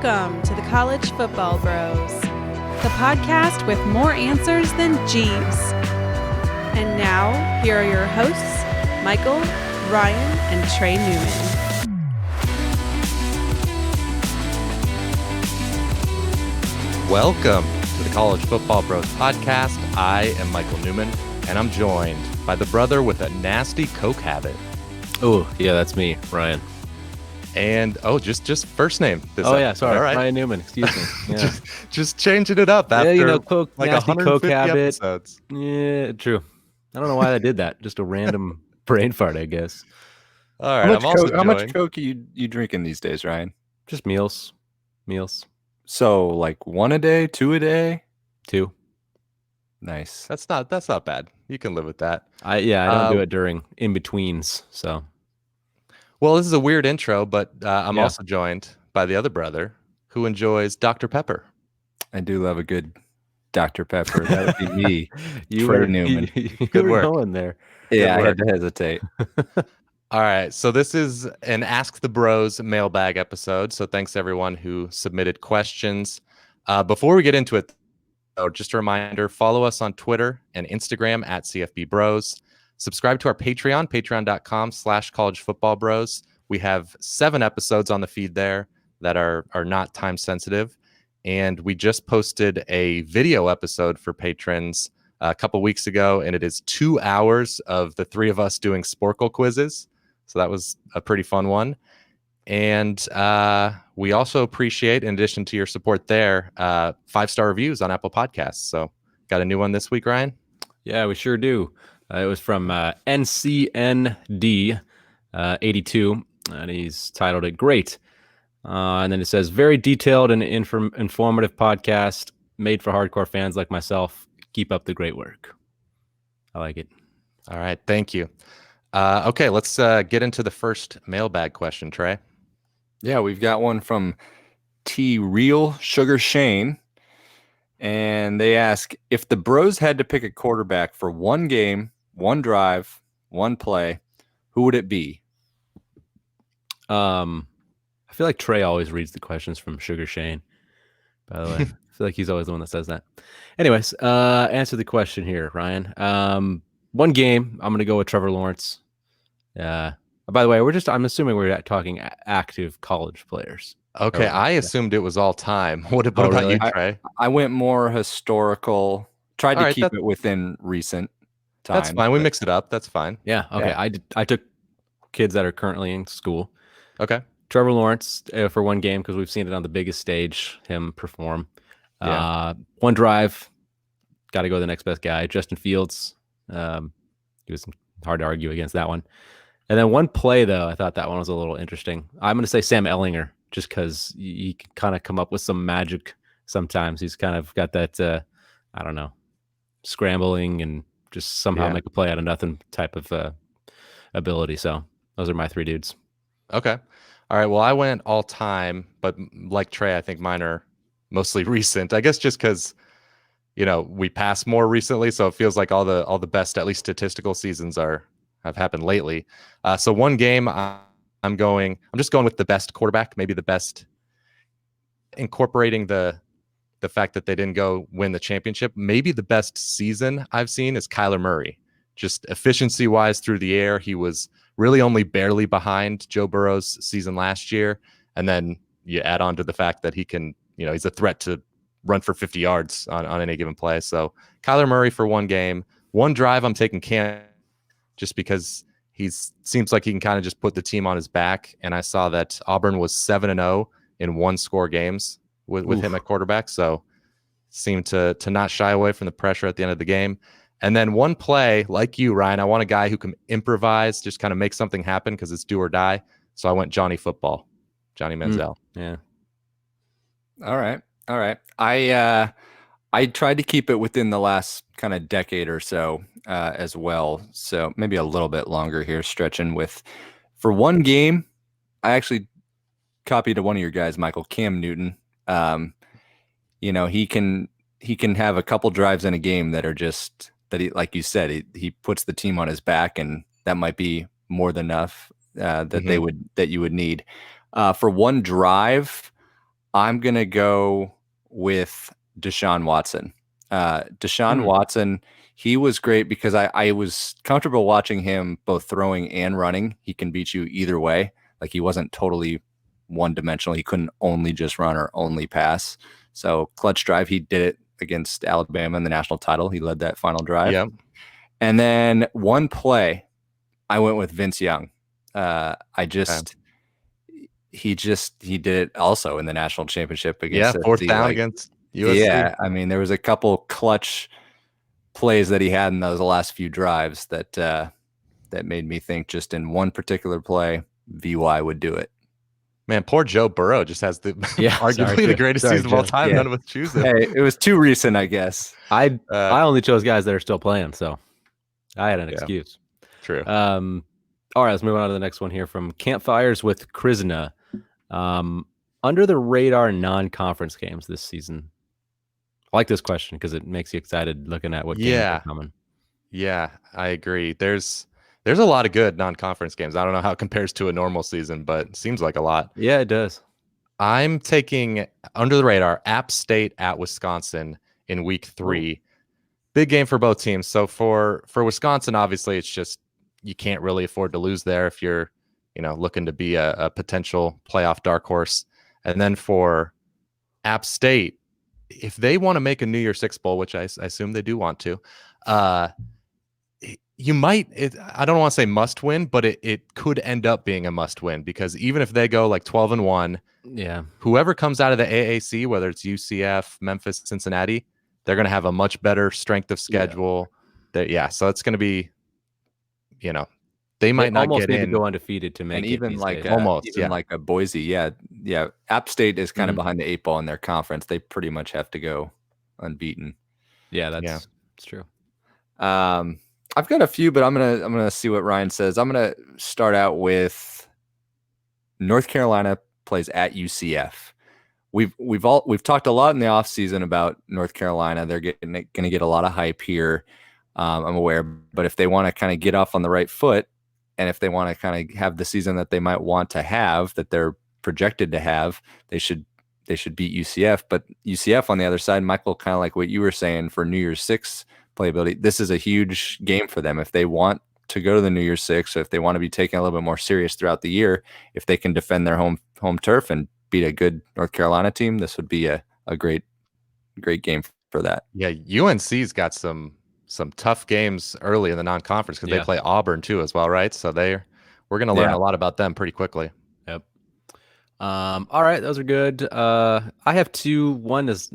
Welcome to the College Football Bros, the podcast with more answers than Jeeves. And now, here are your hosts, Michael, Ryan, and Trey Newman. Welcome to the College Football Bros podcast. I am Michael Newman, and I'm joined by the brother with a nasty coke habit. Oh, yeah, that's me, Ryan. And just first name. Sorry, right. Ryan Newman. Excuse me. Yeah. just changing it up after coke, like nasty 150 coke habit. episodes. Yeah, true. I don't know why I did that. Just a random brain fart, I guess. All right, how much coke are you drinking these days, Ryan? Just meals. So like 1 a day, 2 a day, 2. Nice. That's not bad. You can live with that. I don't do it during in betweens. So. Well, this is a weird intro, but I'm also joined by the other brother who enjoys Dr. Pepper. I do love a good Dr. Pepper. That would be me, Trey Newman. Good work. Going there. Yeah, I had to hesitate. All right, so this is an Ask the Bros mailbag episode. So thanks everyone who submitted questions. Before we get into it, though, just a reminder, follow us on Twitter and Instagram at CFB Bros. Subscribe to our Patreon, patreon.com/collegefootballbros. We have 7 episodes on the feed there that are not time sensitive. And we just posted a video episode for patrons a couple weeks ago, and it is 2 hours of the 3 of us doing Sporkle quizzes. So that was a pretty fun one. And we also appreciate, in addition to your support there, 5-star reviews on Apple Podcasts. So got a new one this week, Ryan? Yeah, we sure do. It was from NCND 82, and he's titled it Great. And then it says, very detailed and informative podcast made for hardcore fans like myself. Keep up the great work. I like it. All right. Thank you. Okay, let's get into the first mailbag question, Trey. Yeah, we've got one from T Real Sugar Shane. And they ask, if the Bros had to pick a quarterback for one game, one drive, one play, who would it be? I feel like Trey always reads the questions from Sugar Shane, by the way. I feel like he's always the one that says that. Anyways, answer the question here, Ryan. One game, I'm going to go with Trevor Lawrence. By the way, I'm assuming we're talking active college players. Okay, I assumed it was all time. What about really? you, Trey? I went more historical, tried to keep it within recent time. That's fine. We mixed it up. That's fine. Yeah, okay. Yeah. I took kids that are currently in school. Okay. Trevor Lawrence for one game because we've seen it on the biggest stage, him perform. Yeah. One drive, got to go to the next best guy. Justin Fields, he was hard to argue against that one. And then one play, though, I thought that one was a little interesting. I'm going to say Sam Ehlinger, just because he can kind of come up with some magic sometimes. He's kind of got that, scrambling and just somehow make a play out of nothing type of ability. So those are my 3 dudes. Okay. All right. Well, I went all time, but like Trey, I think mine are mostly recent. I guess just because, we passed more recently, so it feels like all the best, at least statistical seasons have happened lately. So one game, I'm just going with the best quarterback, maybe the best, incorporating the fact that they didn't go win the championship. Maybe the best season I've seen is Kyler Murray. Just efficiency wise through the air, he was really only barely behind Joe Burrow's season last year. And then you add on to the fact that he can, he's a threat to run for 50 yards on any given play. So Kyler Murray for one game. One drive, I'm taking Cam just because seems like he can kind of just put the team on his back. And I saw that Auburn was 7-0 in 1-score games with him at quarterback. So seemed to not shy away from the pressure at the end of the game. And then one play, like you, Ryan, I want a guy who can improvise, just kind of make something happen because it's do or die. So I went Johnny Football, Johnny Manziel. Yeah. All right. I tried to keep it within the last kind of decade or so as well. So maybe a little bit longer here, stretching with for one game. I actually copied one of your guys, Michael, Cam Newton. He can have a couple drives in a game that are just that he, like you said, he puts the team on his back, and that might be more than enough that you would need for one drive. I'm going to go with Deshaun Watson. Deshaun Watson, he was great because I was comfortable watching him both throwing and running. He can beat you either way. Like, he wasn't totally one-dimensional. He couldn't only just run or only pass. So clutch drive, he did it against Alabama in the national title. He led that final drive. Yep. And then one play, I went with Vince Young. He did it also in the national championship against fourth down against USC. Yeah, I mean, there was a couple clutch plays that he had in those last few drives that made me think just in one particular play, VY would do it. Man, poor Joe Burrow just has arguably the greatest season of all time. Yeah. None of us choose him. Hey, it was too recent, I guess. I only chose guys that are still playing, so I had an excuse. True. All right, let's move on to the next one here from Campfires with Krizna. Under the radar non-conference games this season. I like this question because it makes you excited looking at what games are coming. Yeah, I agree. There's a lot of good non-conference games. I don't know how it compares to a normal season, but it seems like a lot. Yeah, it does. I'm taking under the radar App State at Wisconsin in week 3. Big game for both teams. So for Wisconsin, obviously, it's just you can't really afford to lose there if you're, looking to be a potential playoff dark horse. And then for App State, if they want to make a New Year's Six Bowl, which I assume they do want to, you might. I don't want to say must win, but it could end up being a must win because even if they go like 12-1, whoever comes out of the AAC, whether it's UCF, Memphis, Cincinnati, they're going to have a much better strength of schedule. So it's going to be, they might not almost get need in. to go undefeated to make and it. Even like almost, like a Boise, App State is kind of behind the 8 ball in their conference. They pretty much have to go unbeaten. Yeah, that's true. I've got a few, but I'm gonna see what Ryan says. I'm gonna start out with North Carolina plays at UCF. We've talked a lot in the offseason about North Carolina. They're going to get a lot of hype here. I'm aware, but if they want to kind of get off on the right foot, and if they want to kind of have the season that they might want to have, that they're projected to have, they should beat UCF. But UCF on the other side, Michael, kind of like what you were saying for New Year's Six playability, this is a huge game for them. If they want to go to the New Year's Six, or if they want to be taken a little bit more serious throughout the year, if they can defend their home turf and beat a good North Carolina team, this would be a great game for that. Yeah, UNC's got some tough games early in the non-conference because they play Auburn too as well, right? So we're going to learn a lot about them pretty quickly. Yep. All right, those are good. I have 2. One is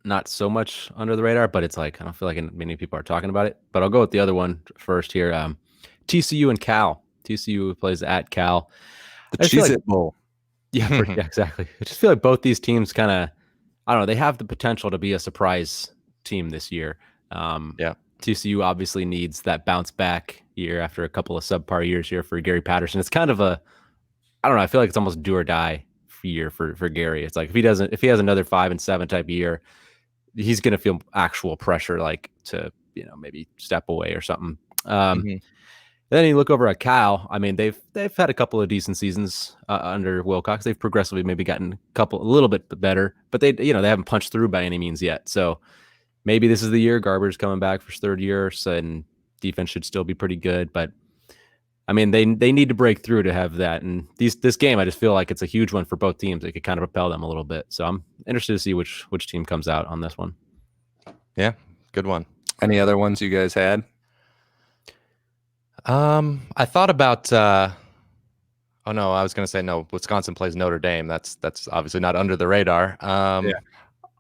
not so much under the radar, but it's like I don't feel like many people are talking about it. But I'll go with the other one first here. TCU and Cal. TCU plays at Cal. The Cheez-It Bowl. Yeah, exactly. I just feel like both these teams kind of, I don't know, they have the potential to be a surprise team this year. TCU obviously needs that bounce back year after a couple of subpar years here for Gary Patterson. It's kind of I don't know, I feel like it's almost do or die year for Gary. It's like if he has another 5-7 type of year, he's going to feel actual pressure, like to, maybe step away or something. Then you look over at Cal. I mean, they've had a couple of decent seasons under Wilcox. They've progressively maybe gotten a little bit better, but they haven't punched through by any means yet. So maybe this is the year. Garber's coming back for his 3rd year, so, and defense should still be pretty good. But I mean, they need to break through to have that. And this game, I just feel like it's a huge one for both teams. It could kind of propel them a little bit. So I'm interested to see which team comes out on this one. Yeah, good one. Any other ones you guys had? I thought about. I was going to say no. Wisconsin plays Notre Dame. That's obviously not under the radar.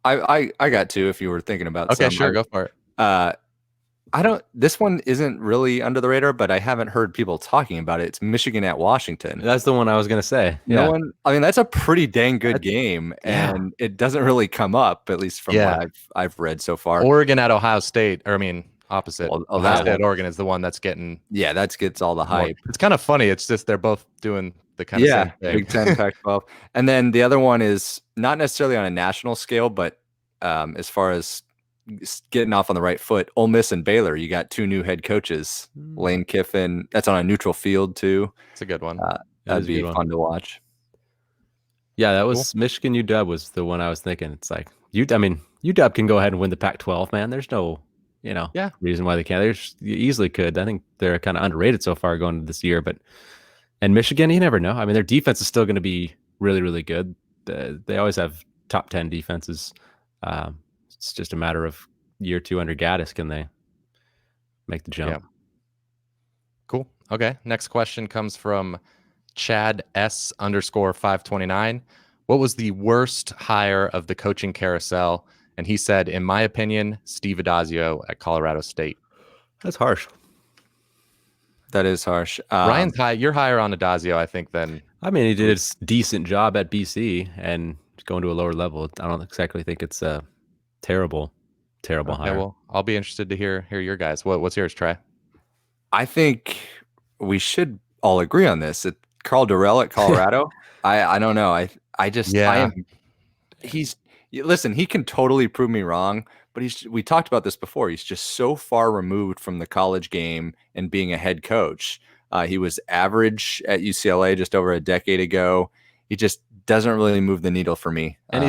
I got 2. If you were thinking about, okay, sure, go for it. This one isn't really under the radar, but I haven't heard people talking about it. It's Michigan at Washington. That's the one I was going to say. I mean, that's a pretty dang good game, and it doesn't really come up, at least from what I've read so far. Oregon at Ohio State, opposite. Well, Ohio State, Oregon is the one that's getting. Yeah, that gets all the hype. It's kind of funny. It's just they're both doing the kind of same thing. Big Ten, Pac-12, and then the other one is not necessarily on a national scale, but as far as getting off on the right foot, Ole Miss and Baylor. You got 2 new head coaches, Lane Kiffin. That's on a neutral field too. It's a good one. That'd be fun to watch. Yeah, that was Michigan UW was the one I was thinking. It's like UW can go ahead and win the Pac-12, man. There's no, Yeah. reason why they can't. You easily could. I think they're kind of underrated so far going into this year, and Michigan, you never know. I mean, their defense is still going to be really, really good. They always have top 10 defenses. It's just a matter of year 2 under Gaddis. Can they make the jump? Yeah. Cool. Okay. Next question comes from Chad S _529. What was the worst hire of the coaching carousel? And he said, in my opinion, Steve Adazio at Colorado State. That's harsh. That is harsh. Ryan's high. You're higher on Adazio, I think, than. I mean, he did a decent job at BC and going to a lower level. I don't exactly think it's a terrible hire. Well, I'll be interested to hear your guys. What's yours, Trey? I think we should all agree on this. Carl Durrell at Colorado. I don't know. Listen, he can totally prove me wrong, but we talked about this before. He's just so far removed from the college game and being a head coach. He was average at UCLA just over a decade ago. He just doesn't really move the needle for me. And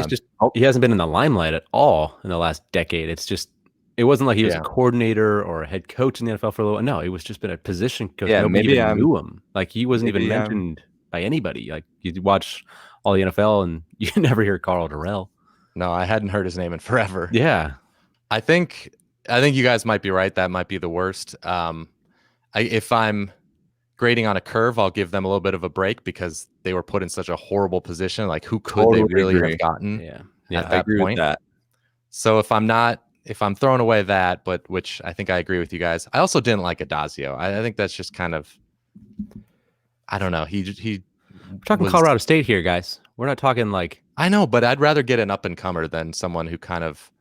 he hasn't been in the limelight at all in the last decade. It wasn't like he was a coordinator or a head coach in the NFL for a little. No, it was just been a position coach. Yeah, nobody even knew him. Like he wasn't even mentioned by anybody. Like you watch all the NFL and you never hear Carl Durrell. No, I hadn't heard his name in forever. Yeah, I think you guys might be right. That might be the worst. If I'm grading on a curve, I'll give them a little bit of a break because they were put in such a horrible position. Like who could they really have gotten? Yeah, at that agree point? With that. So if I'm throwing away that, but which I think I agree with you guys. I also didn't like Adazio. I think that's just kind of, I don't know. We're talking Colorado State here, guys. We're not talking like. I know, but I'd rather get an up and comer than someone who kind of,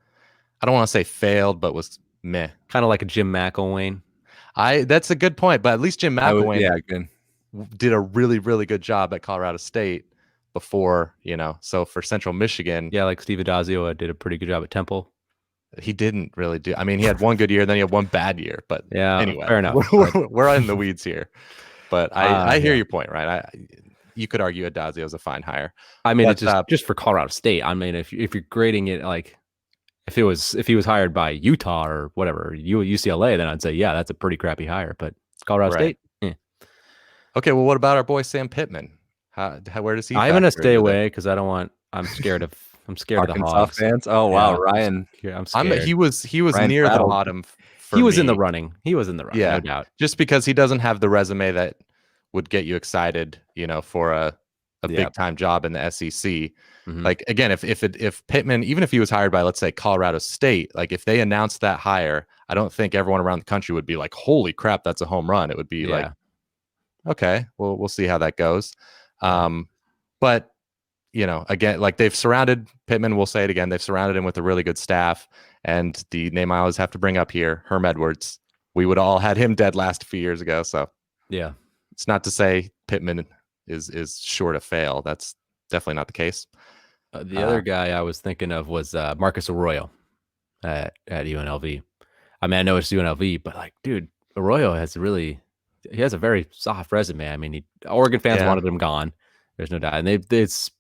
I don't want to say failed, but was meh. Kind of like a Jim McElwain. That's a good point, but at least Jim McElwain good. did a really, really good job at Colorado State before, so for Central Michigan. Yeah, like Steve Adazio did a pretty good job at Temple. He didn't really do. I mean, he had one good year, then he had one bad year. But anyway, fair enough. We're in the weeds here. But I hear your point, right? You could argue Adazio is a fine hire. I mean, it's just for Colorado State. I mean, if you're grading it like if he was hired by Utah or whatever, UCLA, then I'd say that's a pretty crappy hire. But Colorado State. Okay, well, what about our boy Sam Pittman? Where does he? I'm gonna stay away because I don't want. I'm scared of Arkansas the Hogs fans. Oh wow, Ryan! I'm scared. He was Ryan near the bottom. He was in the running. Yeah, no doubt. Just because he doesn't have the resume that would get you excited, for a big time job in the SEC. Mm-hmm. Like again, if Pittman, even if he was hired by, let's say, Colorado State, like if they announced that hire, I don't think everyone around the country would be like, "Holy crap, that's a home run!" It would be like, "Okay, well, we'll see how that goes." But again, like they've surrounded Pittman. We'll say it again. They've surrounded him with a really good staff. And the name I always have to bring up here, Herm Edwards. We would all had him dead last a few years ago. So yeah, it's not to say Pittman is sure to fail. That's definitely not the case. The other guy I was thinking of was Marcus Arroyo at UNLV. I mean, I know it's UNLV, but like, dude, Arroyo he has a very soft resume. I mean, Oregon fans wanted him gone. There's no doubt. And it's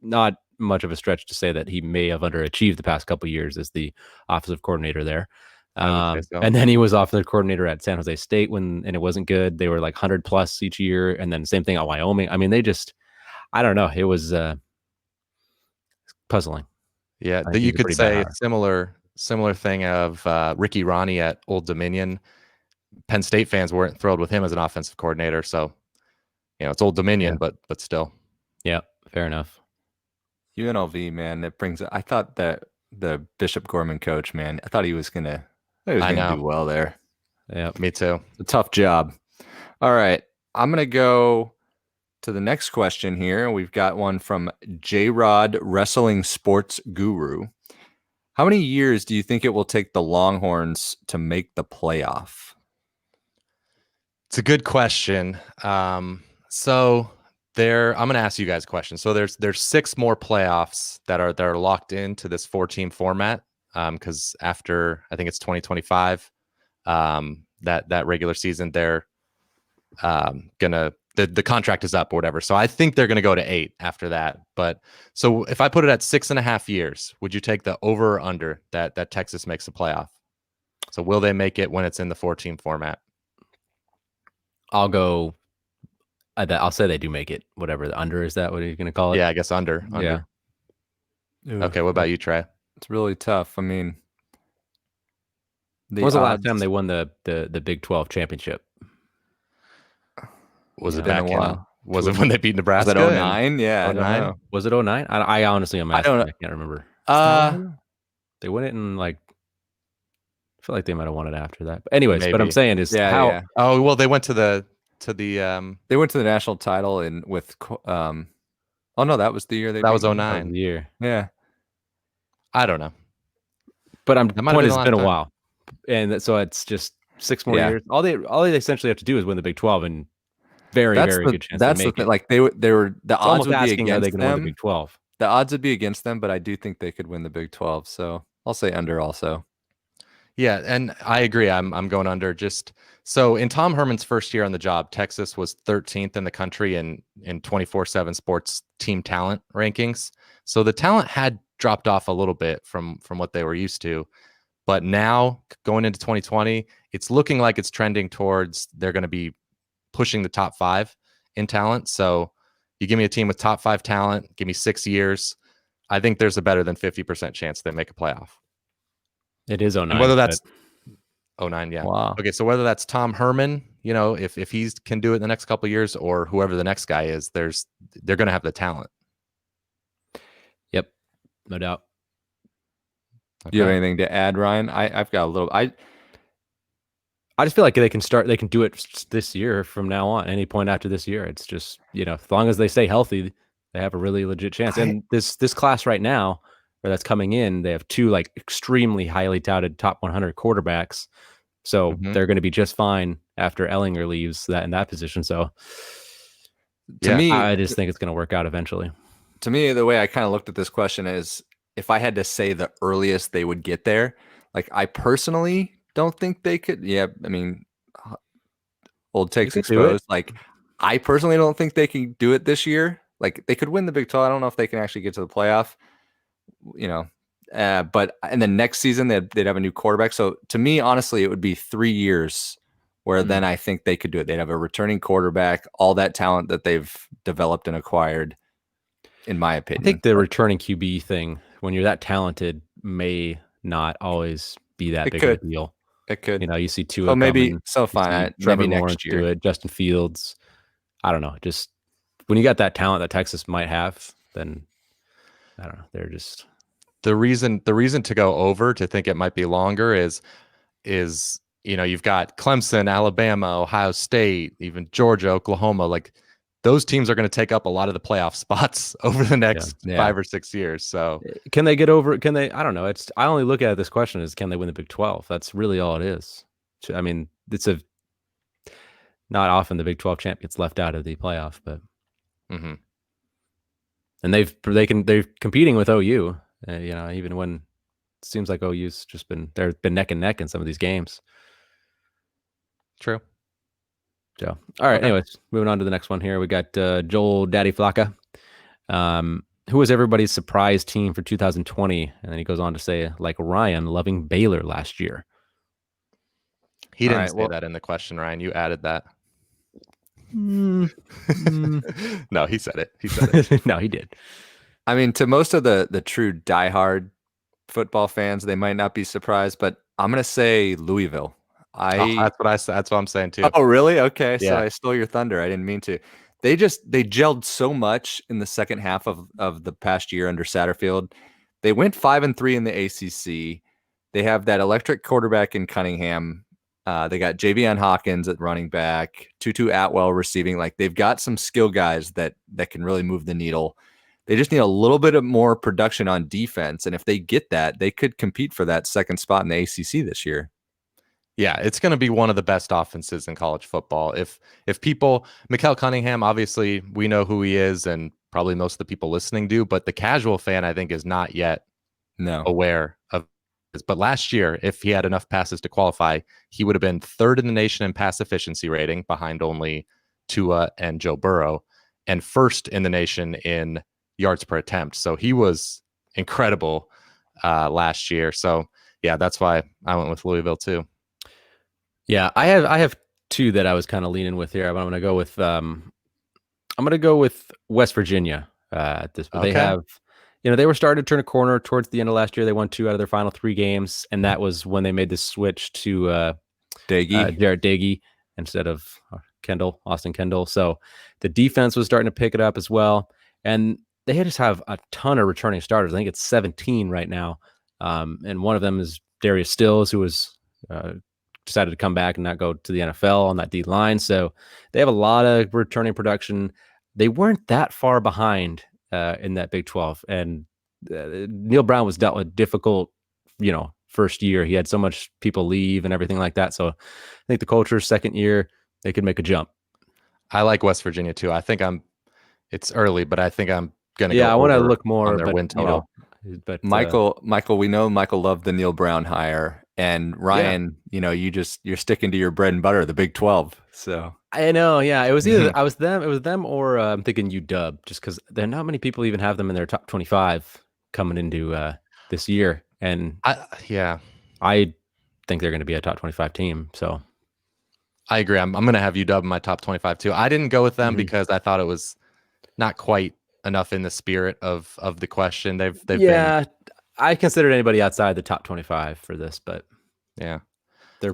not much of a stretch to say that he may have underachieved the past couple of years as the offensive coordinator there. And then he was offensive coordinator at San Jose State and it wasn't good. They were like 100 plus each year. And then same thing at Wyoming. I mean, I don't know. It was puzzling. Yeah. You could say a similar thing of Ricky Ronnie at Old Dominion. Penn State fans weren't thrilled with him as an offensive coordinator. So, it's Old Dominion, but still. Yeah, fair enough. UNLV, man, I thought that the Bishop Gorman coach, man, I thought he was gonna do well there. Yeah, me too. It's a tough job. All right, I'm gonna go to the next question here. We've got one from J-Rod Wrestling Sports Guru. How many years do you think it will take the Longhorns to make the playoff? It's a good question. So I'm going to ask you guys a question. So there's 6 more playoffs that are locked into this 4-team format. Because after I think it's 2025, that regular season they're gonna the contract is up or whatever. So I think they're going to go to 8 after that. But so if I put it at 6.5 years, would you take the over or under that Texas makes a playoff? So will they make it when it's in the 4-team format? I'll go. I'll say they do make it. Whatever the under is, that what are you going to call it? Yeah, I guess under. Yeah. Okay, what about you, Trey? It's really tough. I mean, when was the last time they won the Big 12 championship? Was it been a back while. in? Was it when they beat Nebraska? Was it 09? Yeah, 09? I don't know. Was it 09? I honestly am asking. I can't remember. They won it in like. I feel like they might have won it after that. But anyways, Maybe. what I'm saying is how. Yeah. Oh well, they went to the. They went to the national title with. Oh no, that was the year they. That was That was 09. the year. Yeah. I don't know. But That might have point been is, a it's been a long time. while, and so it's just 6 more years. All they essentially have to do is win the Big 12, and very good chance. That's they the make thing. it. Like they were the It's odds almost would be asking, are they against going to win the them. Big 12? The odds would be against them, but I do think they could win the Big 12. So I'll say under also. Yeah, and I agree. I'm going under. Just so in Tom Herman's first year on the job, Texas was 13th in the country in 24/7 Sports team talent rankings. So the talent had dropped off a little bit from what they were used to, but now going into 2020, it's looking like it's trending towards they're going to be pushing the top 5 in talent. So you give me a team with top 5 talent, give me 6 years, I think there's a better than 50% chance they make a playoff. It is 09. And whether that's 09, yeah. Wow. Okay, so whether that's Tom Herman, if he can do it in the next couple of years, or whoever the next guy is, they're going to have the talent. Yep, no doubt. Do you have anything to add, Ryan? I've got a little. I just feel like they can do it this year from now on. Any point after this year, it's just as long as they stay healthy, they have a really legit chance. And this class right now, where that's coming in, they have 2 like extremely highly touted top 100 quarterbacks. So they're going to be just fine after Ellinger leaves in that position. So to me, I just think it's going to work out eventually. To me, the way I kind of looked at this question is, if I had to say the earliest they would get there, like I personally don't think they could. Yeah, I mean, old takes exposed. Like I personally don't think they can do it this year. Like they could win the Big 12. I don't know if they can actually get to the playoff. But in the next season they'd have a new quarterback. So to me, honestly, it would be 3 years where then I think they could do it. They'd have a returning quarterback, all that talent that they've developed and acquired, in my opinion. I think the returning QB thing, when you're that talented, may not always be that big of a deal. It could. You see Tua. So maybe coming, so fine. Trevor Maybe Lawrence next year. do it. Justin Fields. I don't know. Just when you got that talent that Texas might have, then I don't know. They're just the reason to go over, to think it might be longer is you've got Clemson, Alabama, Ohio State, even Georgia, Oklahoma. Like those teams are going to take up a lot of the playoff spots over the next 5 or 6 years. So can they get over? Can they? I don't know. I only look at this question as, can they win the Big 12? That's really all it is. I mean, it's not often the Big 12 champ gets left out of the playoff, but and they're competing with OU. Even when it seems like OU's just been neck and neck in some of these games. True. So, all right. Okay. Anyways, moving on to the next one here. We got Joel Daddy Flocka, who was everybody's surprise team for 2020. And then he goes on to say, like Ryan loving Baylor last year. He didn't say that in the question, Ryan. You added that. No, he said it. No, he did. I mean, to most of the true diehard football fans, they might not be surprised, but I'm going to say Louisville. That's what I said. That's what I'm saying too. Oh, really? Okay. Yeah. So I stole your thunder. I didn't mean to. They gelled so much in the second half of the past year under Satterfield. They went 5-3 in the ACC. They have that electric quarterback in Cunningham. They got Javion Hawkins at running back, Tutu Atwell receiving. Like they've got some skill guys that can really move the needle. They just need a little bit of more production on defense. And if they get that, they could compete for that second spot in the ACC this year. Yeah, it's going to be one of the best offenses in college football. If people, Mikael Cunningham, obviously we know who he is, and probably most of the people listening do, but the casual fan, I think, is not yet aware of this. But last year, if he had enough passes to qualify, he would have been 3rd in the nation in pass efficiency rating, behind only Tua and Joe Burrow, and first in the nation in yards per attempt. So he was incredible last year. So yeah, that's why I went with Louisville too. Yeah, I have two that I was kind of leaning with here, but I'm going to go with West Virginia at this. But they have, they were starting to turn a corner towards the end of last year. They won 2 out of their final 3 games, and that was when they made the switch to Jared Dagey instead of Austin Kendall. So the defense was starting to pick it up as well, and they just have a ton of returning starters. I think it's 17 right now, and one of them is Darius Stills, who was decided to come back and not go to the NFL on that D line. So they have a lot of returning production. They weren't that far behind in that Big 12, and Neil Brown was dealt with difficult, first year. He had so much people leave and everything like that. So I think the culture's second year, they could make a jump. I like West Virginia too. I think it's early, but I think I'm going to I want to look more on their win total. But Michael, we know Michael loved the Neil Brown hire, and Ryan, you're sticking to your bread and butter, the Big 12. So I know, yeah, it was either it was them, or I'm thinking UW, just because there are not many people even have them in their top 25 coming into this year, and I think they're going to be a top 25 team. So I agree. I'm going to have UW in my top 25 too. I didn't go with them because I thought it was not quite enough in the spirit of the question. They've been. I considered anybody outside the top 25 for this, but yeah,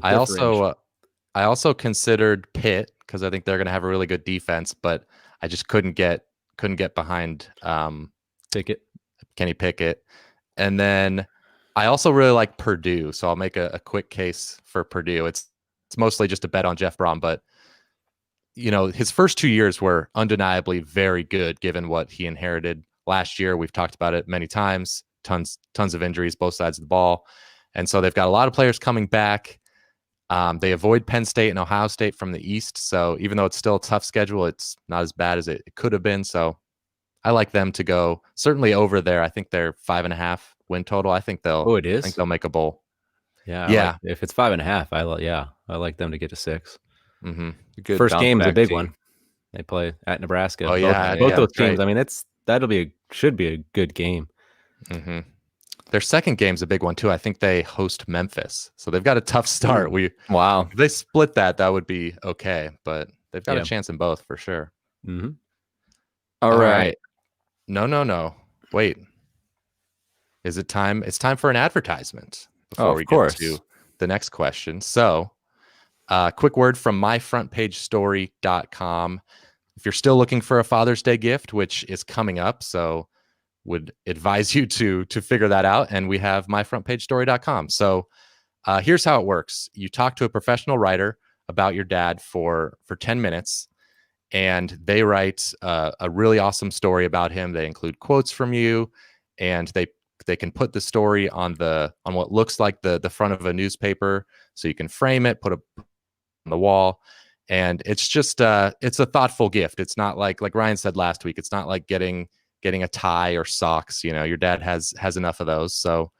I also considered Pitt because I think they're going to have a really good defense, but I just couldn't get behind Kenny Pickett. And then I also really like Purdue, so I'll make a quick case for Purdue. It's mostly just a bet on Jeff Brom, but his first 2 years were undeniably very good given what he inherited last year. We've talked about it many times. Tons of injuries, both sides of the ball. And so they've got a lot of players coming back. They avoid Penn State and Ohio State from the East. So even though it's still a tough schedule, it's not as bad as it could have been. So I like them to go certainly over there. I think they're 5.5 win total. I think they'll make a bowl. Yeah. If it's 5.5, I like them to get to 6. Mm-hmm. First game is a big one. They play at Nebraska. Both those teams. Right. I mean, should be a good game. Mm-hmm. Their second game's a big one too. I think they host Memphis, so they've got a tough start. If they split that would be okay, but they've got a chance in both for sure. Mm-hmm. All right. No. Wait. Is it time? It's time for an advertisement before we get to the next question. So, quick word from myfrontpagestory.com. If you're still looking for a Father's Day gift, which is coming up, so would advise you to figure that out. And we have myfrontpagestory.com. So here's how it works. You talk to a professional writer about your dad for 10 minutes, and they write a really awesome story about him. They include quotes from you, and they can put the story on what looks like the front of a newspaper, so you can frame it, put it on the wall. And it's just it's a thoughtful gift. It's not like Ryan said last week, it's not like getting a tie or socks. Your dad has enough of those. So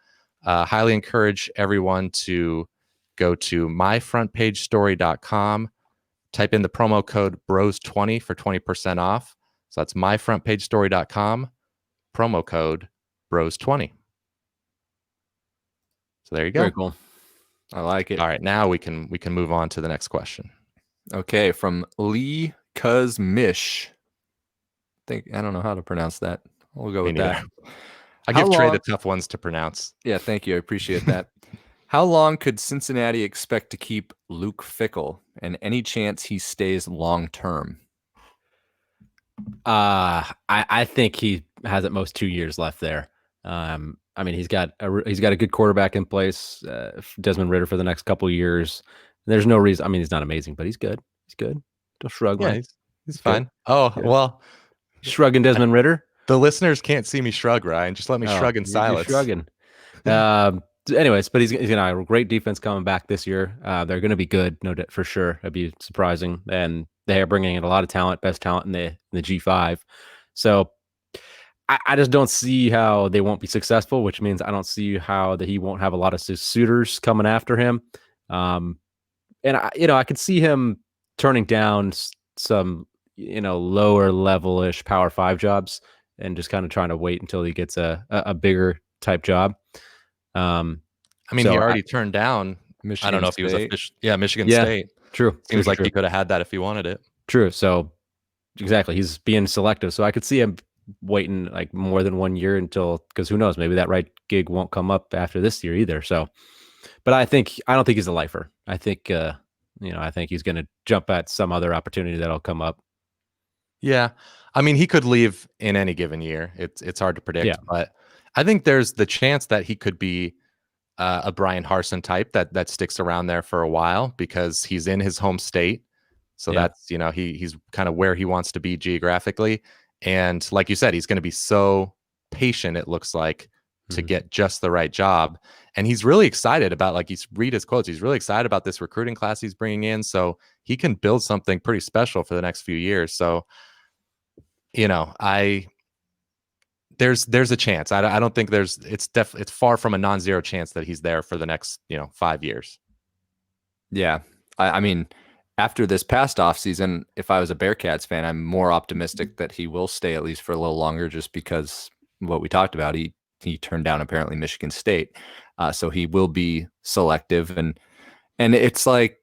highly encourage everyone to go to myfrontpagestory.com, type in the promo code BROS20 for 20% off. So that's myfrontpagestory.com, promo code BROS20. So there you go. Very cool. I like it. All right, now we can move on to the next question. Okay, from Lee Kuzmish. I don't know how to pronounce that. We'll go with that. I give Trey the tough ones to pronounce. Yeah, thank you. I appreciate that. How long could Cincinnati expect to keep Luke Fickell, and any chance he stays long term? I think he has at most 2 years left there. He's got a good quarterback in place, Desmond Ridder, for the next couple of years. There's no reason. He's not amazing, but he's good. He's good. Don't shrug. Yeah, he's fine. Good. Oh, well. Shrugging Desmond Ritter. The listeners can't see me shrug, Ryan. Just let me shrug in silence. Shrugging. Anyways, but he's going to have a great defense coming back this year. They're going to be good, no doubt, for sure. It'd be surprising. And they are bringing in a lot of talent, best talent in the G5. So I just don't see how they won't be successful, which means I don't see how that he won't have a lot of suitors coming after him. And I could see him turning down some, lower level-ish Power 5 jobs and just kind of trying to wait until he gets a bigger type job. I mean, he already turned down. I don't know if he was official. Yeah, Michigan State. True. Seems like he could have had that if he wanted it. True. So exactly, he's being selective. So I could see him waiting like more than 1 year because who knows, maybe that right gig won't come up after this year either. So, but I don't think he's a lifer. I think I think he's going to jump at some other opportunity that'll come up. Yeah, I mean, he could leave in any given year. It's hard to predict, but I think there's the chance that he could be a Brian Harsin type that sticks around there for a while because he's in his home state. So that's, he's kind of where he wants to be geographically. And like you said, he's going to be so patient, it looks like, to get just the right job. And he's really excited about, like, read his quotes, he's really excited about this recruiting class he's bringing in. So he can build something pretty special for the next few years. So, there's a chance. I don't think it's far from a non-zero chance that he's there for the next 5 years. Yeah, I mean, after this past offseason, if I was a Bearcats fan, I'm more optimistic that he will stay at least for a little longer, just because what we talked about. He turned down apparently Michigan State, so he will be selective, and it's like,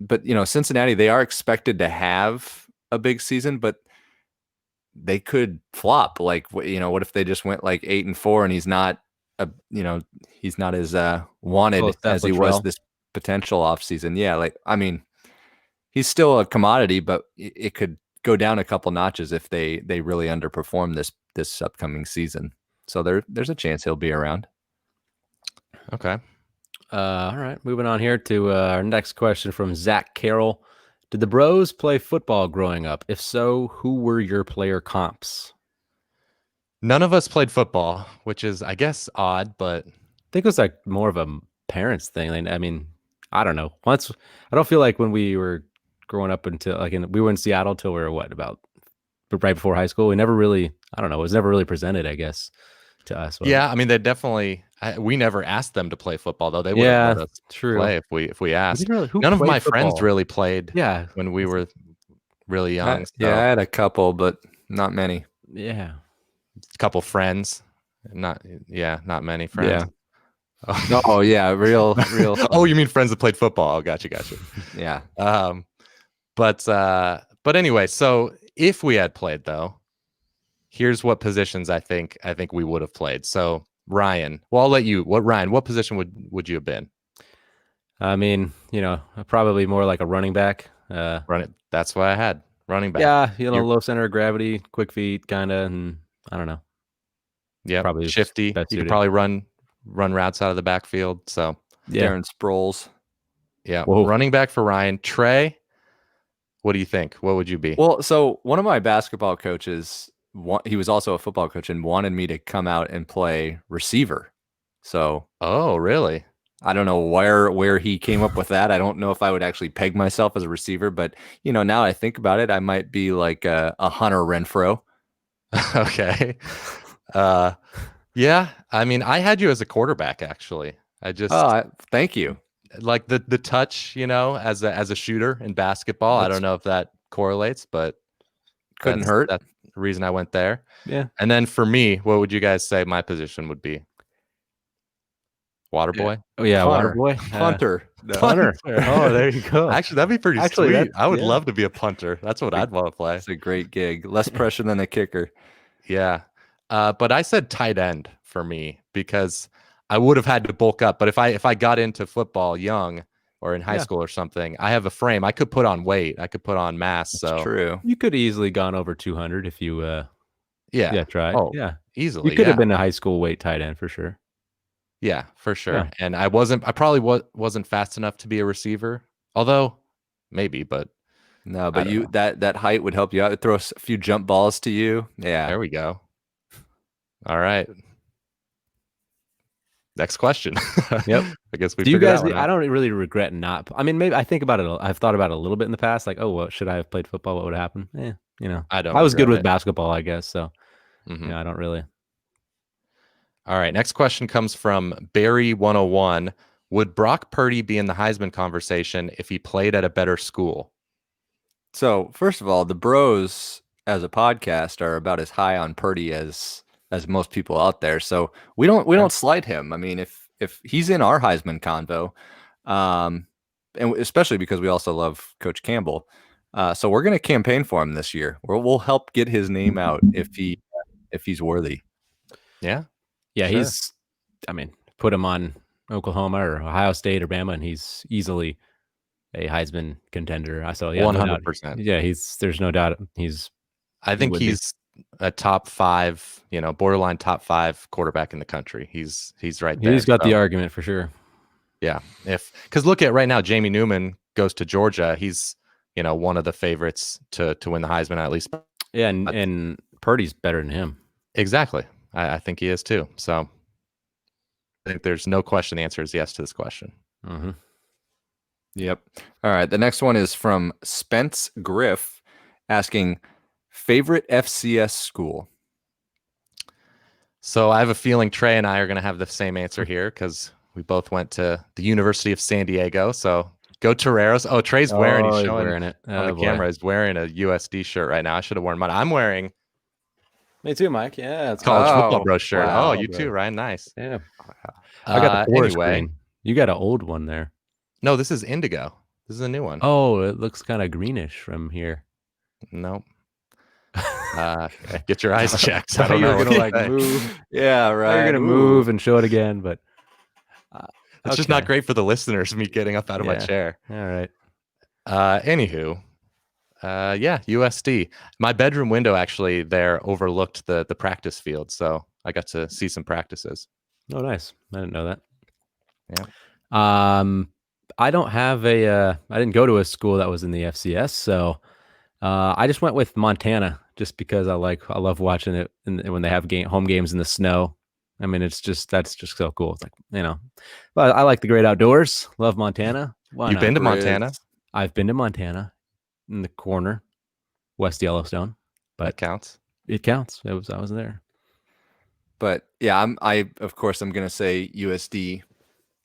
but Cincinnati, they are expected to have a big season, but they could flop. Like, what if they just went like 8-4 and he's not as wanted as he was this potential offseason. Yeah, like, I mean, he's still a commodity, but it could go down a couple notches if they really underperform this upcoming season. So there's a chance he'll be around. Okay. All right, moving on here to our next question from Zach Carroll. Did the Bros play football growing up? If so, who were your player comps? None of us played football, which is, I guess, odd, but I think it was like more of a parents thing. I mean, I don't know. I don't feel like when we were growing up we were in Seattle till we were about right before high school. We never really, I don't know, it was never really presented, I guess, to us. Yeah, I mean, they definitely. We never asked them to play football, though. They would have let us play if we asked. None of my friends really played. Yeah, when we were really young. I had a couple, but not many. Yeah, a couple friends, not many friends. Yeah. Oh yeah, real. Oh, you mean friends that played football? Oh, gotcha. Yeah. But anyway, so if we had played, though, here's what positions I think we would have played. So Ryan, well, I'll let you. Ryan, what position would you have been? I mean, probably more like a running back. That's what I had. Running back. Yeah, low center of gravity, quick feet, kind of, and I don't know. Yeah, probably shifty. You could probably run routes out of the backfield. So Darren Sproles. Yeah, running back for Ryan. Trey, what do you think? What would you be? Well, so one of my basketball coaches, he was also a football coach and wanted me to come out and play receiver. So, oh, really? I don't know where he came up with that. I don't know if I would actually peg myself as a receiver, but now I think about it, I might be like a Hunter Renfrow. Okay. Yeah. I mean, I had you as a quarterback, actually. Thank you. Like the touch, as a shooter in basketball. I don't know if that correlates, but couldn't hurt. That's the reason I went there. Yeah. And then for me, what would you guys say my position would be? Water boy? Oh yeah, Hunter. water boy. Punter. Punter. Oh, there you go. Actually, that'd be pretty sweet. I would love to be a punter. That's what I'd want to play. It's a great gig. Less pressure than a kicker. Yeah. But I said tight end for me because I would have had to bulk up. But if I got into football young or in high school or something, I have a frame. I could put on weight. I could put on mass. That's true. You could easily gone over 200 if you tried. Oh, yeah. Easily. You could have been a high school weight tight end for sure. Yeah, for sure. Yeah. And I probably wasn't fast enough to be a receiver. Although maybe, but no, but that height would help you out. It'd throw a few jump balls to you. Yeah. There we go. All right. Next question. Yep. I guess we. Do you guys? I don't really regret not. I mean, maybe I think about it. I've thought about it a little bit in the past. Like, oh, well, should I have played football? What would happen? I don't. I was good with basketball, I guess. So, I don't really. All right. Next question comes from Barry 101. Would Brock Purdy be in the Heisman conversation if he played at a better school? So first of all, the Bros as a podcast are about as high on Purdy as most people out there. So we don't slight him. I mean, if he's in our Heisman convo, and especially because we also love Coach Campbell, so we're going to campaign for him this year. We'll help get his name out if he's worthy. Yeah. Yeah, Sure. I mean, put him on Oklahoma or Ohio State or Bama, and he's easily a Heisman contender. So yeah, 100%. Yeah, there's no doubt I think would be. he's a top 5, borderline top 5 quarterback in the country. He's right there. He's got the argument for sure. Yeah. Because look at right now, Jamie Newman goes to Georgia. He's, one of the favorites to win the Heisman at least. Yeah, and Purdy's better than him. Exactly. I think he is too. So I think there's no question the answer is yes to this question. Mm-hmm. Yep. All right. The next one is from Spence Griff asking, favorite FCS school? So I have a feeling Trey and I are going to have the same answer here because we both went to the University of San Diego. So go Toreros. Oh, Trey's wearing. He's showing wearing it on the camera. He's wearing a USD shirt right now. I should have worn mine. I'm wearing. Me too, Mike. Yeah, it's college football bro shirt. Wow, oh, you too, Ryan. Nice. Yeah. I got the forest anyway. green. You got an old one there. No, this is indigo. This is a new one. Oh, it looks kind of greenish from here. Nope. Get your eyes checked. I don't You're know. gonna move. Yeah, right. You're gonna move and show it again, but it's just not great for the listeners. Me getting up out of my chair. All right. Anywho, USD. My bedroom window actually there overlooked the practice field, so I got to see some practices. Oh, nice. I didn't know that. Yeah. I don't have I didn't go to a school that was in the FCS, so I just went with Montana just because I love watching it when they have home games in the snow. I mean, that's just so cool. It's like, but I like the great outdoors. Love Montana. You've been to Montana? I've been to Montana in the corner, West Yellowstone, but that counts. It counts. I was there. But yeah, I'm going to say USD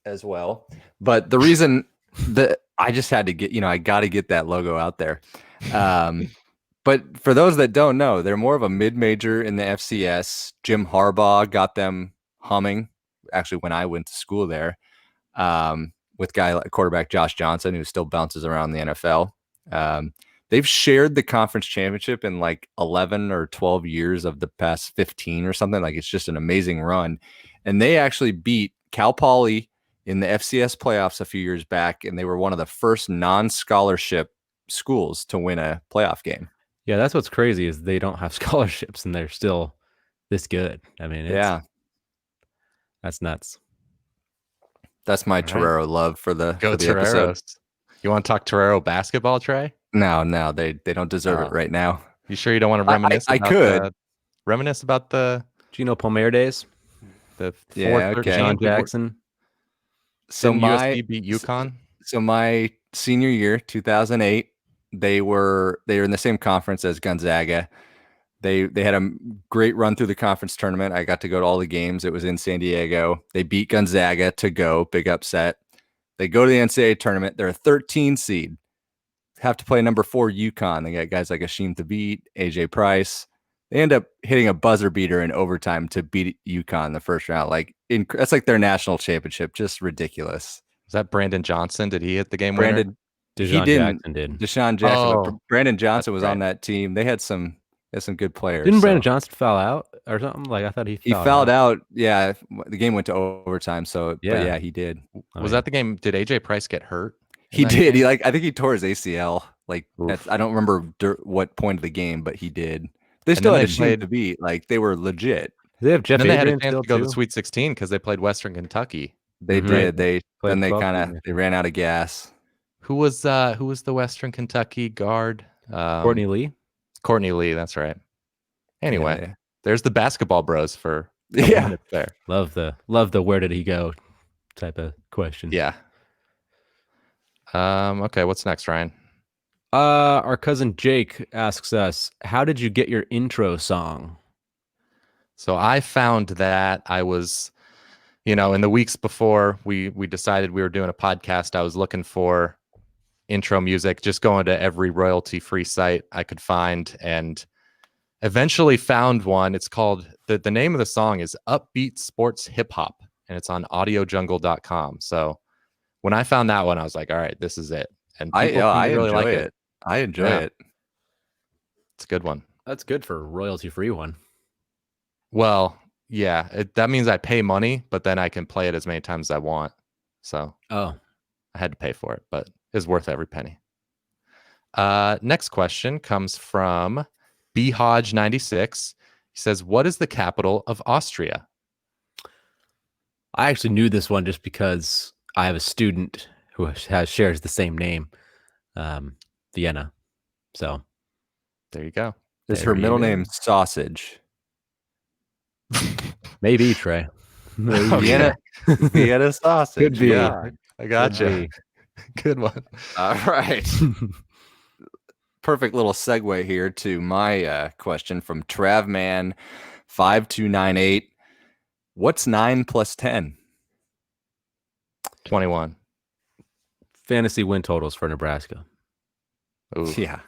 as well. But the reason that I just had to get, I got to get that logo out there. But for those that don't know, they're more of a mid-major in the FCS. Jim Harbaugh got them humming, actually, when I went to school there, with quarterback Josh Johnson, who still bounces around the NFL. They've shared the conference championship in like 11 or 12 years of the past 15 or something. Like, it's just an amazing run. And they actually beat Cal Poly in the FCS playoffs a few years back, and they were one of the first non-scholarship schools to win a playoff game. Yeah, that's what's crazy is they don't have scholarships and they're still this good. I mean, that's nuts. That's my Torero love for the episode. You want to talk Torero basketball, Trey? No, they don't deserve it right now. You sure you don't want to reminisce? I could reminisce about the Gino Palmer days, the Sean Jackson. So USD beat UConn. So my senior year, 2008, they were in the same conference as Gonzaga. They had a great run through the conference tournament. I got to go to all the games. It was in San Diego. They beat Gonzaga to go, big upset. They go to the NCAA tournament. They're a 13 seed. Have to play number 4 UConn. They got guys like Ashim Thabit, AJ Price. They end up hitting a buzzer beater in overtime to beat UConn in the first round. That's like their national championship. Just ridiculous. Is that Brandon Johnson? Did he hit the game winner? Deshaun Jackson did. Deshaun Jackson. Brandon Johnson was on that team. They had some good players. Didn't Brandon Johnson foul out or something? Like, I thought he fouled out. Yeah, the game went to overtime. So yeah, he did. Was that the game? Did AJ Price get hurt? He did. Game? I think he tore his ACL. I don't remember what point of the game, but he did. They still had a shame to beat. Like, they were legit. They have Jeff. And then they had a chance to go to the Sweet 16 because they played Western Kentucky. They did. They ran out of gas. Who was the Western Kentucky guard? Courtney Lee. Courtney Lee. That's right. Anyway, there's the basketball bros for there. Love the where did he go type of question. Yeah. Okay, what's next, Ryan? Our cousin Jake asks us, how did you get your intro song? So I found that I was, in the weeks before we decided we were doing a podcast, I was looking for, intro music, just going to every royalty-free site I could find, and eventually found one. It's called, the name of the song is Upbeat Sports Hip Hop, and it's on audiojungle.com. So when I found that one, I was like, all right, this is it. And people I really enjoy like it. I enjoy Yeah. it. It's a good one. That's good for a royalty-free one. Well, yeah, that means I pay money, but then I can play it as many times as I want. So Oh, I had to pay for it, but it's worth every penny. Next question comes from bhodge96. He says, what is the capital of Austria? I actually knew this one just because I have a student who shares the same name, Vienna. So There you go. Is There her you middle go. name Sausage? maybe Trey. Maybe. Vienna, Vienna Sausage. Could be. Yeah. I gotcha. Could Good one. All right. Perfect little segue here to my question from Travman5298. What's 9 plus 10? 21. Fantasy win totals for Nebraska. Ooh, Yeah.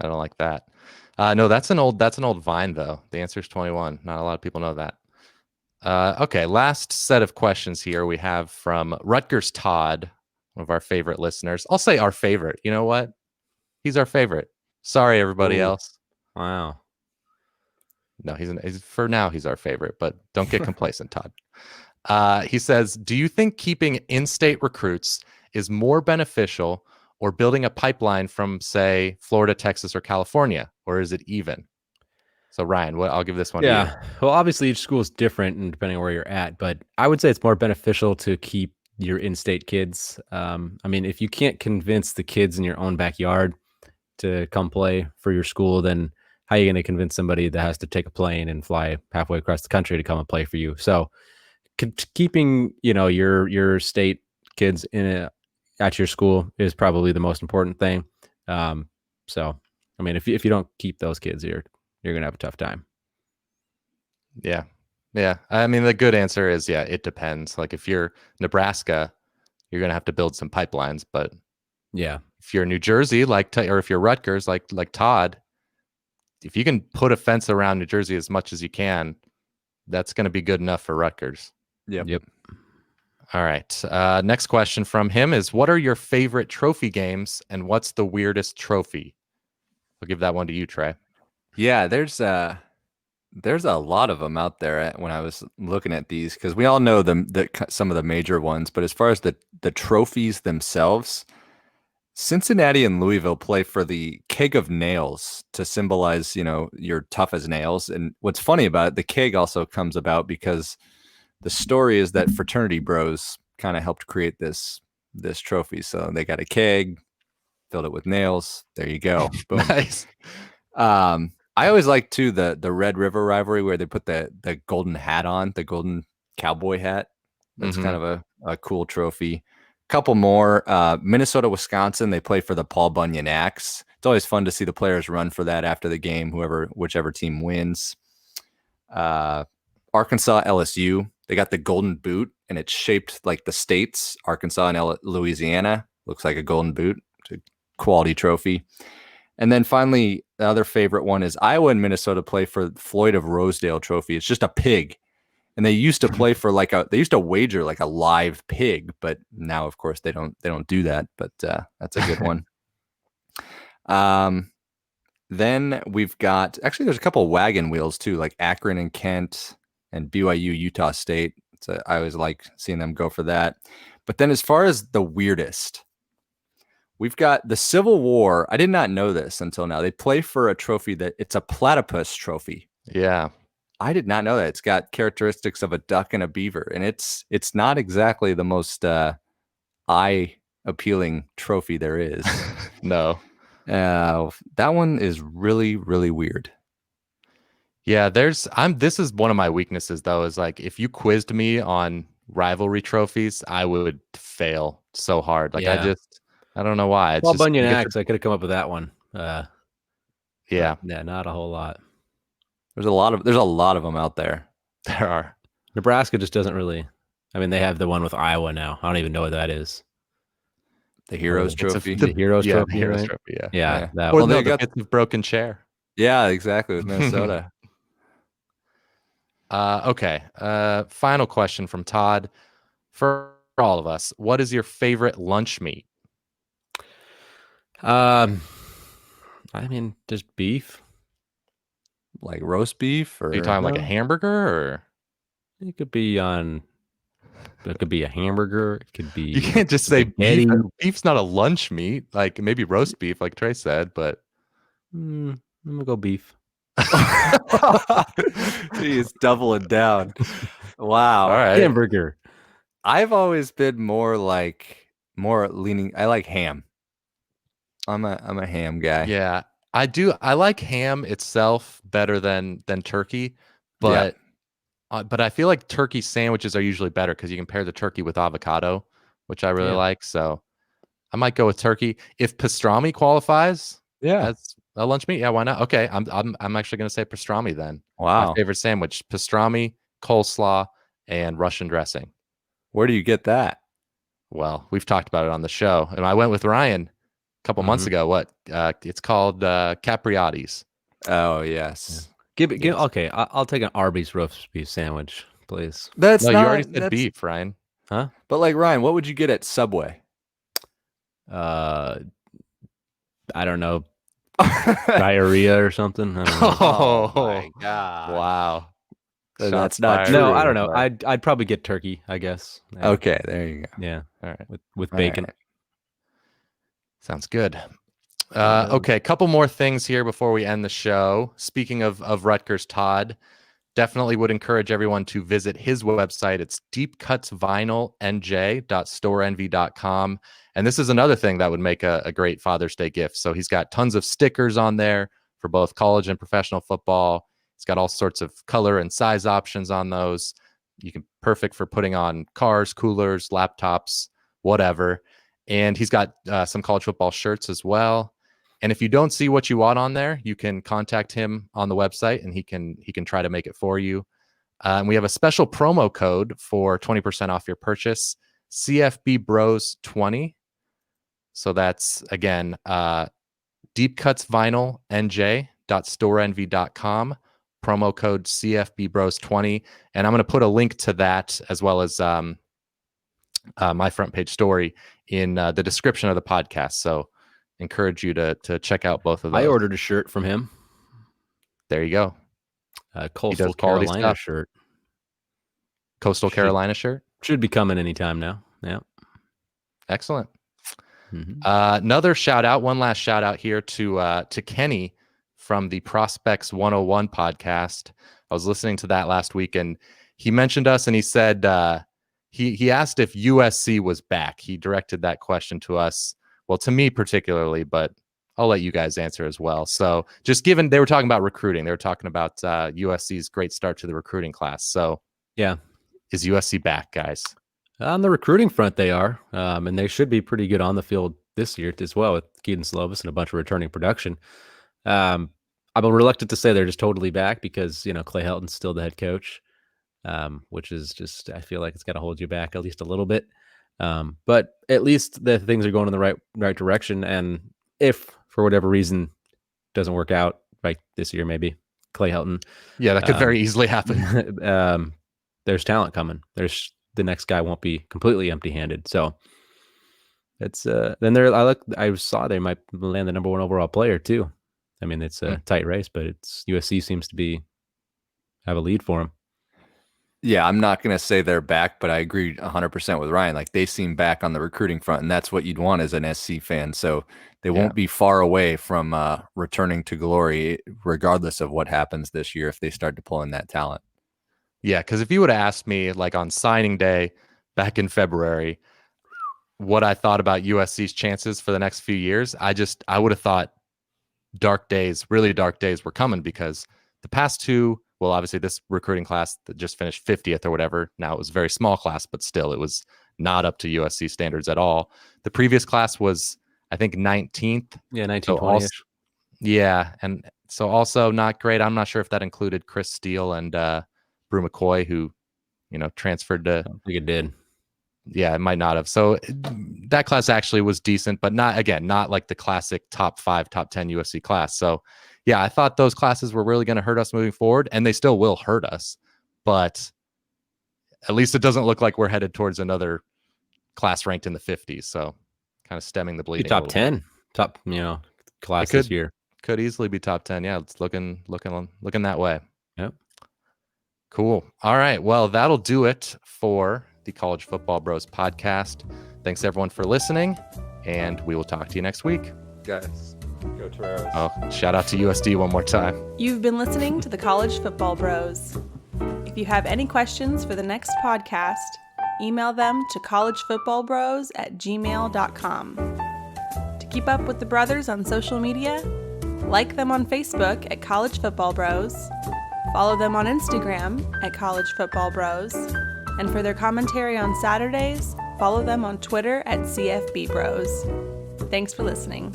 I don't like that. No, that's an old Vine though. The answer is 21. Not a lot of people know that. Okay, last set of questions here we have from Rutgers Todd, one of our favorite listeners. I'll say our favorite. You know what? He's our favorite. Sorry, everybody Ooh. else. Wow. No, for now he's our favorite, but don't get complacent, Todd. He says, do you think keeping in-state recruits is more beneficial or building a pipeline from, say, Florida, Texas, or California, or is it even? So Ryan, I'll give this one to you. Yeah. Well, obviously each school is different and depending on where you're at, but I would say it's more beneficial to keep your in-state kids. I mean, if you can't convince the kids in your own backyard to come play for your school, then how are you going to convince somebody that has to take a plane and fly halfway across the country to come and play for you? So keeping, your state kids at your school is probably the most important thing. So, I mean, if you don't keep those kids, you're going to have a tough time. Yeah. Yeah. I mean, the good answer is, yeah, it depends. Like if you're Nebraska, you're going to have to build some pipelines, but yeah, if you're New Jersey, or if you're Rutgers, like Todd, if you can put a fence around New Jersey as much as you can, that's going to be good enough for Rutgers. Yep. All right. Next question from him is, what are your favorite trophy games and what's the weirdest trophy? I'll give that one to you, Trey. Yeah, there's a lot of them out there when I was looking at these, because we all know some of the major ones, but as far as the trophies themselves, Cincinnati and Louisville play for the keg of nails to symbolize, you're tough as nails. And what's funny about it, the keg also comes about because the story is that fraternity bros kind of helped create this trophy. So they got a keg, filled it with nails. There you go. Boom. Nice. I always like too the Red River rivalry where they put the golden hat on, the golden cowboy hat. That's kind of a cool trophy. Couple more. Minnesota, Wisconsin, they play for the Paul Bunyan Axe. It's always fun to see the players run for that after the game, whichever team wins. Arkansas, LSU, they got the golden boot, and it's shaped like the states, Arkansas and Louisiana. Looks like a golden boot. It's a quality trophy. And then finally, the other favorite one is Iowa and Minnesota play for Floyd of Rosedale trophy. It's just a pig. And they used to play for they used to wager like a live pig, but now of course they don't do that, but that's a good one. Then we've got, actually there's a couple of wagon wheels too, like Akron and Kent and BYU, Utah State. I always like seeing them go for that. But then as far as the weirdest, we've got the Civil War. I did not know this until now. They play for a trophy it's a platypus trophy. Yeah. I did not know that. It's got characteristics of a duck and a beaver, and it's not exactly the most eye appealing trophy there is. No. That one is really, really weird. Yeah, this is one of my weaknesses though, is like if you quizzed me on rivalry trophies, I would fail so hard. Like Yeah. I don't know why. It's Paul just, Bunyan Axe, I could have come up with that one. yeah. Yeah, not a whole lot. There's a lot of them out there. There are. Nebraska just doesn't really. I mean, they have the one with Iowa now. I don't even know what that is. The Heroes Trophy. The Heroes Yeah, Trophy, the Heroes right? Trophy. Yeah. Yeah, that Or one. no, they the got- bits of broken chair. Yeah, exactly, with Minnesota. Okay. Final question from Todd for all of us. What is your favorite lunch meat? I mean, just beef. Like roast beef, or Are you talking like a No. hamburger or? It could be on. It could be a hamburger. It could be. You can't just say beef. spaghetti. Beef's not a lunch meat. Like maybe roast beef, like Trey said, but I'm gonna go beef. he's doubling down. Wow. all right. Hamburger. I've always been more leaning. I like ham. I'm a ham guy. Yeah, I do. I like ham itself better than turkey, but I feel like turkey sandwiches are usually better because you can pair the turkey with avocado, which I really Yeah. like. So I might go with turkey. If pastrami qualifies Yeah. as a lunch meat, yeah, why not? Okay, I'm actually gonna say pastrami then. My Wow. favorite sandwich: pastrami, coleslaw, and Russian dressing. Where do you get that? Well, we've talked about it on the show, and I went with Ryan a couple months ago. What? It's called Capriati's. Oh yes. Give it. Yes. Okay, I'll take an Arby's roast beef sandwich, please. That's No, not. you already said that's- beef, Ryan. Huh? But like Ryan, what would you get at Subway? I don't know, diarrhea or something. I don't know. Oh my god! Wow. That's Shots not fired. true. No, I don't know. but- I'd probably get turkey, I guess. Yeah. Okay, there you go. Yeah, All right. with All bacon. right. Sounds good. Okay, a couple more things here before we end the show. Speaking of Rutgers, Todd, definitely would encourage everyone to visit his website. It's deepcutsvinylnj.storeenvy.com. And this is another thing that would make a great Father's Day gift. So he's got tons of stickers on there for both college and professional football. He's got all sorts of color and size options on those. You can perfect for putting on cars, coolers, laptops, whatever. And he's got some college football shirts as well. And if you don't see what you want on there, you can contact him on the website, and he can try to make it for you. And we have a special promo code for 20% off your purchase, CFB Bros 20. So that's again deepcutsvinylnj.storeenvy.com, promo code CFB Bros 20. And I'm going to put a link to that as well as my front page story in the description of the podcast. So encourage you to check out both of those. I ordered a shirt from him. There you go. Coastal quality Carolina stuff. shirt. Coastal Should- Carolina shirt. Should be coming anytime now. Yeah. Excellent. Mhm. Another shout out, one last shout out here to Kenny from the Prospects 101 podcast. I was listening to that last week, and he mentioned us, and he said he asked if USC was back. He directed that question to us. Well, to me particularly, but I'll let you guys answer as well. So just given they were talking about recruiting, they were talking about USC's great start to the recruiting class. So Yeah. is USC back, guys? On the recruiting front, they are, and they should be pretty good on the field this year as well with Keaton Slovis and a bunch of returning production. I'm reluctant to say they're just totally back because Clay Helton's still the head coach, which is just I feel like it's got to hold you back at least a little bit. But at least the things are going in the right direction. And if for whatever reason it doesn't work out like this year, maybe Clay Helton, Yeah, that could very easily happen. there's talent coming. There's the next guy won't be completely empty-handed. So it's then I saw they might land the number 1 overall player too. I mean, it's a tight race, but it's USC seems to have a lead for him. Yeah, I'm not going to say they're back, but I agree 100% with Ryan. Like they seem back on the recruiting front, and that's what you'd want as an SC fan. So they won't be far away from returning to glory, regardless of what happens this year if they start to pull in that talent. Yeah, because if you would have asked me like on signing day back in February what I thought about USC's chances for the next few years, I would have thought really dark days were coming because the past two, well, obviously this recruiting class that just finished 50th or whatever, now it was a very small class, but still it was not up to USC standards at all. The previous class was, I think, 19th. Yeah, 1920. Yeah, and so also not great. I'm not sure if that included Chris Steele and Brew McCoy, who transferred to. I don't think it did. Yeah, it might not have. So that class actually was decent, but not like the classic top 5, top 10 USC class. So yeah, I thought those classes were really going to hurt us moving forward, and they still will hurt us. But at least it doesn't look like we're headed towards another class ranked in the 50s. So kind of stemming the bleeding. Top 10, top class this year. Could easily be top 10. Yeah, it's looking that way. Yep. Cool. All right. Well, that'll do it for the College Football Bros podcast. Thanks everyone for listening, and we will talk to you next week. Guys, go Toreros. Oh, shout out to USD one more time. You've been listening to the College Football Bros. If you have any questions for the next podcast, email them to collegefootballbros@gmail.com. To keep up with the brothers on social media, like them on Facebook at College Football Bros, follow them on Instagram at College Football Bros, and for their commentary on Saturdays, follow them on Twitter at CFB Bros. Thanks for listening.